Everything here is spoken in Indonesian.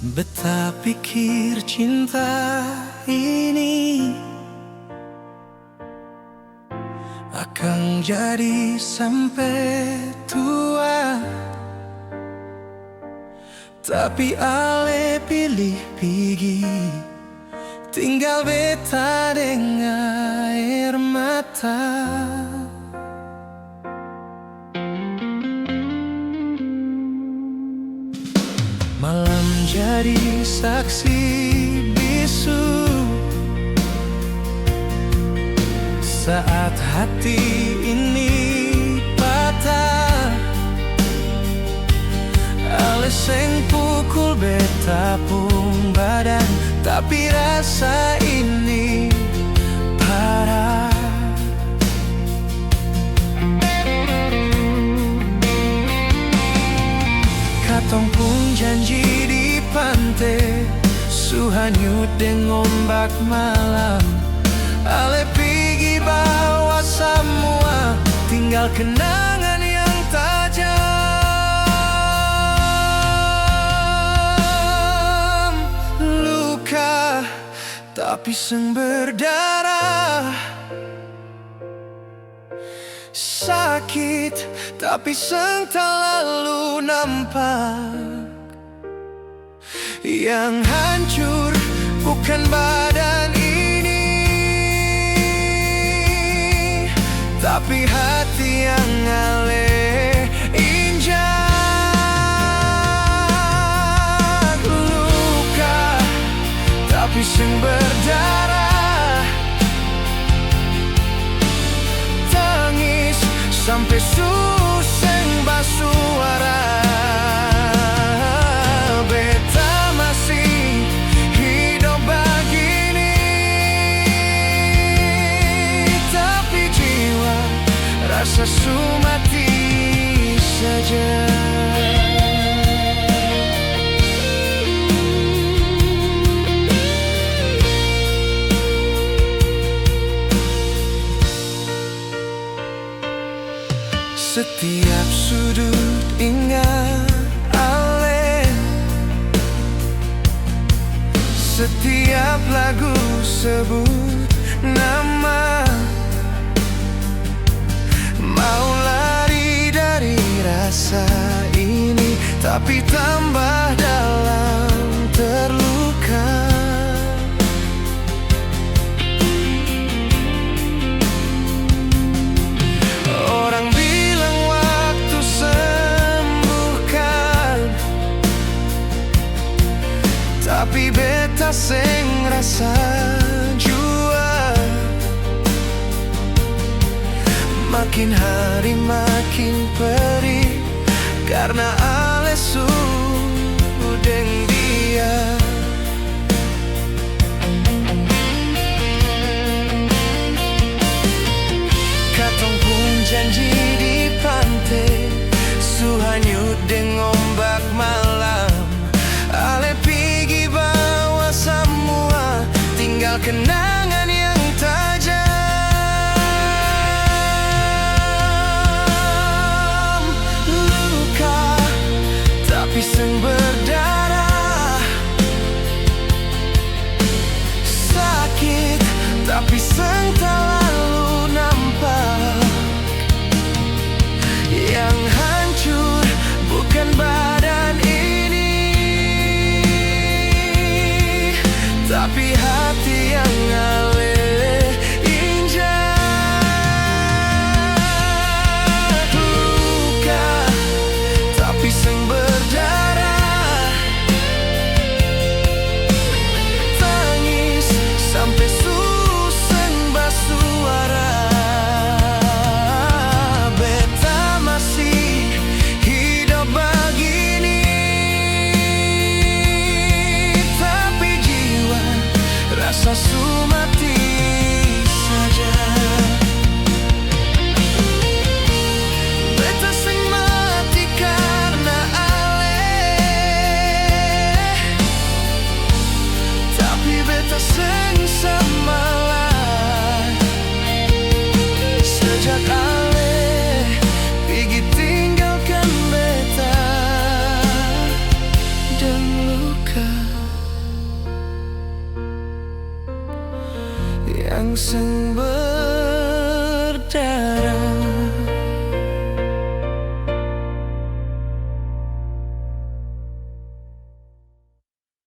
Beta pikir cinta ini akan jadi sampai tua, tapi ale pilih pergi, tinggal beta dengan air mata. Malam jadi saksi bisu saat hati ini patah. Ale seng pukul beta pun badan, tapi rasa ini parah. Katong pun janji di pantai, suhanyut dengan ombak malam. Ale pergi bawa semua, tinggal kenangan yang tajam. Luka tapi seng berdarah, sakit tapi seng terlalu nampak. Yang hancur bukan badan ini, tapi hati yang ale injak. Luka tapi seng berdarah, tangis sampai suseng basuara. Beta masih hidup begini, tapi jiwa rasa sumati saja. Setiap sudut ingat ale, setiap lagu sebut nama. Mau lari dari rasa ini, tapi tambah dalam terluka. Orang bilang waktu sembuhkan, tapi beta seng rasa jua. Makin hari makin perih, karena ale sudeng dia. Katong pun janji di pantai, suhanyut dengan ombak malam. Ale pergi bawa semua, tinggal kenangan yang tajam. Luka tapi seng berdarah, sakit tapi seng terlalu nampak. Yang hancur bukan badan ini, tapi hati yang ale injak. Luka tapi seng berdarah, sendiri.